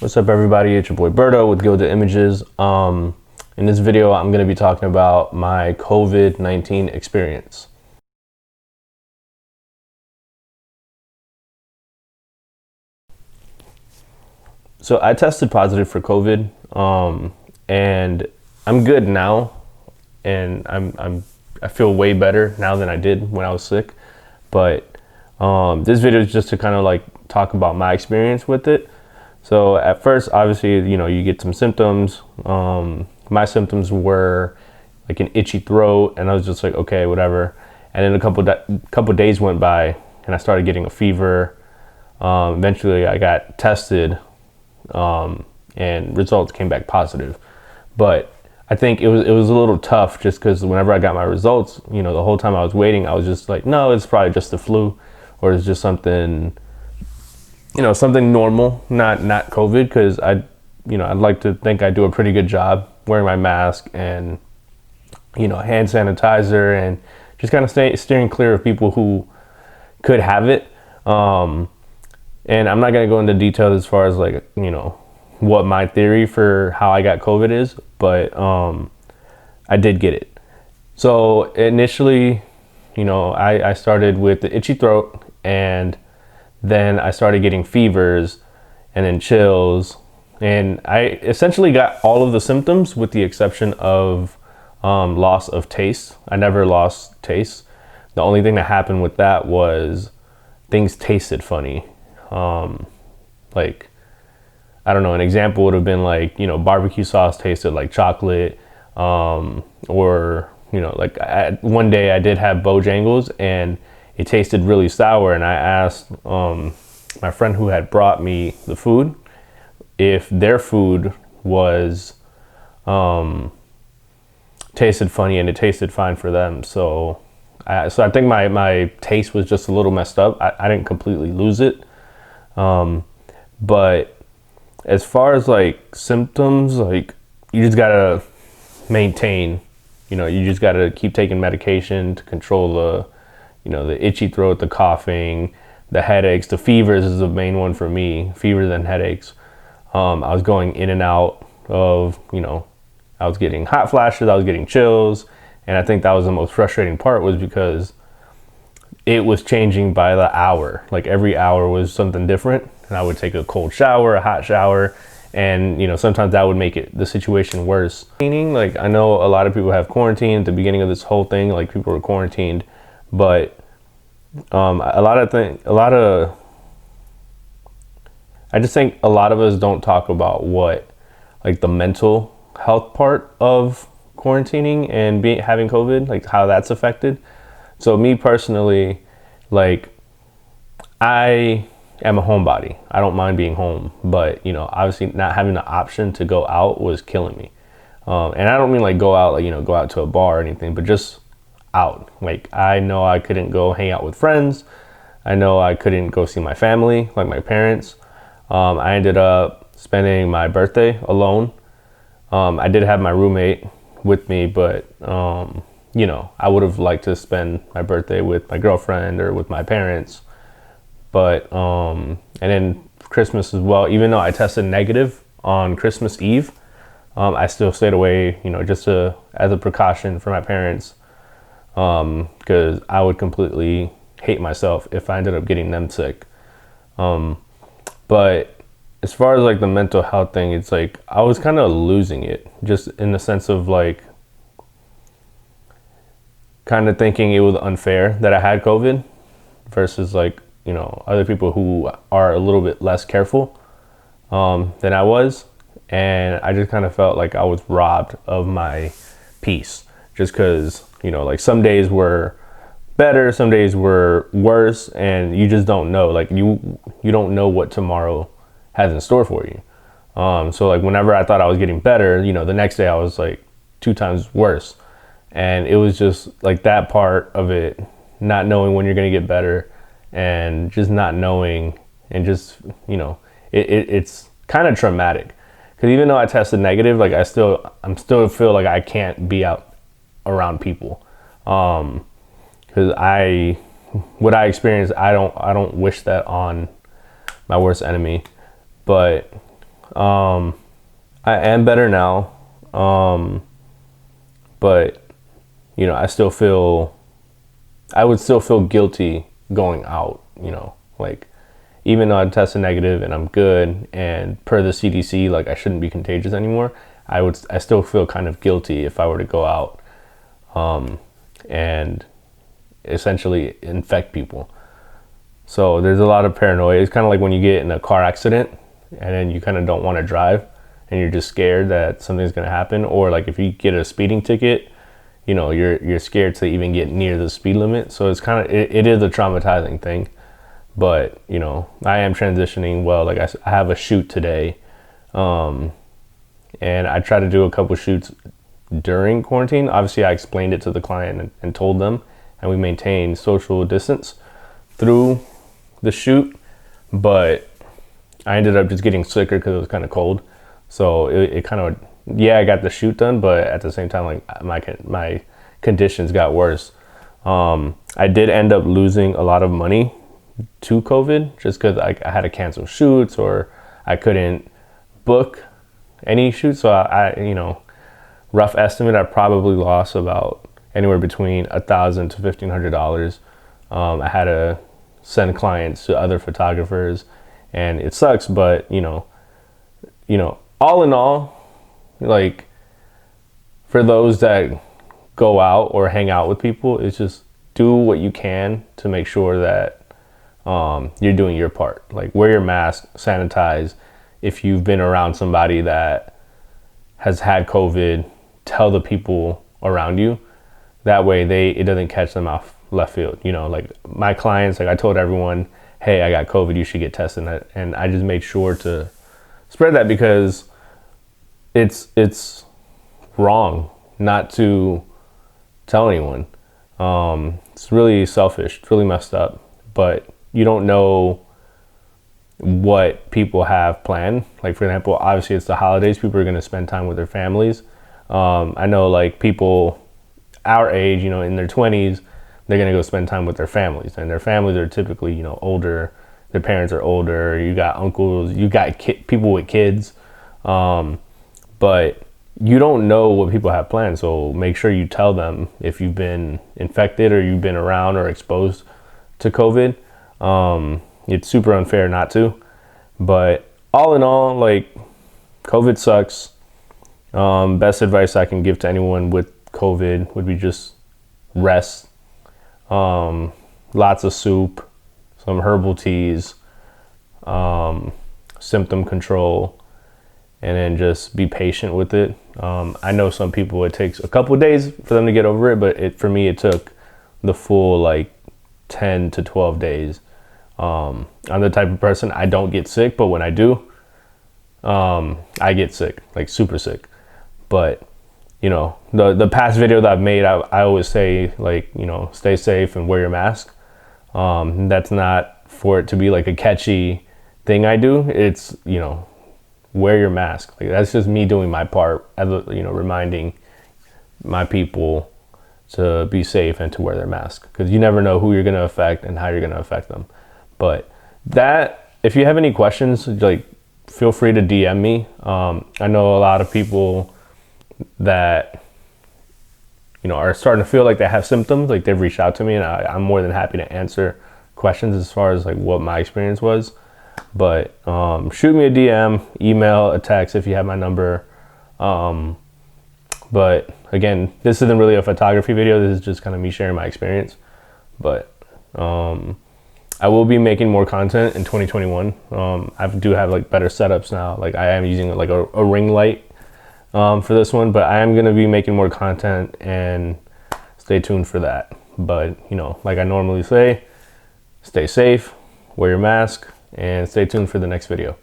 What's up, everybody? It's your boy Berto with Gilda Images. In this video, I'm going to be talking about my COVID-19 experience. So I tested positive for COVID, and I'm good now, and I feel way better now than I did when I was sick. But this video is just to kind of like talk about my experience with it. So at first, obviously, you get some symptoms. My symptoms were like an itchy throat, and I was just like, okay, whatever. And then a couple days went by, and I started getting a fever. Eventually, I got tested, and results came back positive. But I think it was a little tough just because whenever I got my results, the whole time I was waiting, I was just like, no, it's probably just the flu, or it's just something. Something normal, not COVID, because I'd like to think I do a pretty good job wearing my mask and, hand sanitizer and just kind of steering clear of people who could have it. And I'm not going to go into details as far as like, what my theory for how I got COVID is, but I did get it. So initially, I started with the itchy throat, and then I started getting fevers and then chills, and I essentially got all of the symptoms with the exception of loss of taste. I never lost taste. The only thing that happened with that was things tasted funny. Like, I don't know, an example would have been like, barbecue sauce tasted like chocolate, or, one day I did have Bojangles and it tasted really sour, and I asked my friend who had brought me the food if their food was tasted funny, and it tasted fine for them. So I think my taste was just a little messed up. I didn't completely lose it, but as far as like symptoms, like you just gotta maintain, you just gotta keep taking medication to control the itchy throat, the coughing, the headaches, the fevers is the main one for me, fevers and headaches. I was going in and out of, I was getting hot flashes, I was getting chills. And I think that was the most frustrating part, was because it was changing by the hour. Like every hour was something different. And I would take a cold shower, a hot shower. And, sometimes that would make the situation worse. Meaning, like, I know a lot of people have quarantined at the beginning of this whole thing, like people were quarantined. But I just think a lot of us don't talk about what, like, the mental health part of quarantining and having COVID, like how that's affected. So me personally, like, I am a homebody. I don't mind being home, but obviously not having the option to go out was killing me. And I don't mean like go out, like, go out to a bar or anything, but just out. Like, I know I couldn't go hang out with friends. I know I couldn't go see my family, like my parents. I ended up spending my birthday alone. I did have my roommate with me, but I would have liked to spend my birthday with my girlfriend or with my parents. But and then Christmas as well. Even though I tested negative on Christmas Eve, I still stayed away, just as a precaution for my parents. Because I would completely hate myself if I ended up getting them sick. But as far as like the mental health thing, it's like I was kind of losing it, just in the sense of like kind of thinking it was unfair that I had COVID versus like, other people who are a little bit less careful than I was. And I just kind of felt like I was robbed of my peace, just because like some days were better, some days were worse, and you just don't know. Like you don't know what tomorrow has in store for you. So like whenever I thought I was getting better, the next day I was like 2 times worse. And it was just like that part of it, not knowing when you're gonna get better, and just not knowing, and just it's kind of traumatic. Because even though I tested negative, like I'm still feel like I can't be out around people, because what I experienced, I don't wish that on my worst enemy. But I am better now. But I would still feel guilty going out, like even though I tested negative and I'm good and per the CDC, like I shouldn't be contagious anymore. I still feel kind of guilty if I were to go out, and essentially infect people. So there's a lot of paranoia. It's kind of like when you get in a car accident and then you kind of don't want to drive and you're just scared that something's going to happen. Or like if you get a speeding ticket, you're scared to even get near the speed limit. So it's kind of, it is a traumatizing thing. But, I am transitioning well. Like I have a shoot today. And I try to do a couple shoots during quarantine. Obviously I explained it to the client and told them, and we maintained social distance through the shoot, but I ended up just getting sicker because it was kind of cold. So it kind of, I got the shoot done, but at the same time, like my conditions got worse. I did end up losing a lot of money to COVID just because I had to cancel shoots or I couldn't book any shoots. So I rough estimate, I probably lost about anywhere between $1,000 to $1,500. I had to send clients to other photographers, and it sucks, but all in all, like for those that go out or hang out with people, it's just do what you can to make sure that you're doing your part. Like wear your mask, sanitize. If you've been around somebody that has had COVID, tell the people around you. That way it doesn't catch them off left field. Like my clients, like I told everyone, hey, I got COVID, you should get tested. And I just made sure to spread that because it's wrong not to tell anyone. It's really selfish, it's really messed up, but you don't know what people have planned. Like for example, obviously it's the holidays, people are going to spend time with their families. I know like people our age, in their 20s, they're going to go spend time with their families, and their families are typically, older. Their parents are older. You got uncles, you got people with kids. But you don't know what people have planned. So make sure you tell them if you've been infected or you've been around or exposed to COVID. It's super unfair not to, but all in all, like COVID sucks. Best advice I can give to anyone with COVID would be just rest. Lots of soup, some herbal teas, symptom control, and then just be patient with it. I know some people, it takes a couple of days for them to get over it, but for me, it took the full 10 to 12 days. I'm the type of person, I don't get sick, but when I do, I get sick, super sick. But the past video that I've made, I always say stay safe and wear your mask. That's not for it to be a catchy thing I do. It's, wear your mask. That's just me doing my part, reminding my people to be safe and to wear their mask, because you never know who you're going to affect and how you're going to affect them. But if you have any questions, feel free to DM me. I know a lot of people that are starting to feel like they have symptoms, they've reached out to me, and I'm more than happy to answer questions as far as what my experience was. But shoot me a DM, email, a text if you have my number. But again, this isn't really a photography video, this is just kind of me sharing my experience. But I will be making more content in 2021. I do have better setups now. I am using a ring light for this one, but I am going to be making more content, and stay tuned for that. But like I normally say, stay safe, wear your mask, and stay tuned for the next video.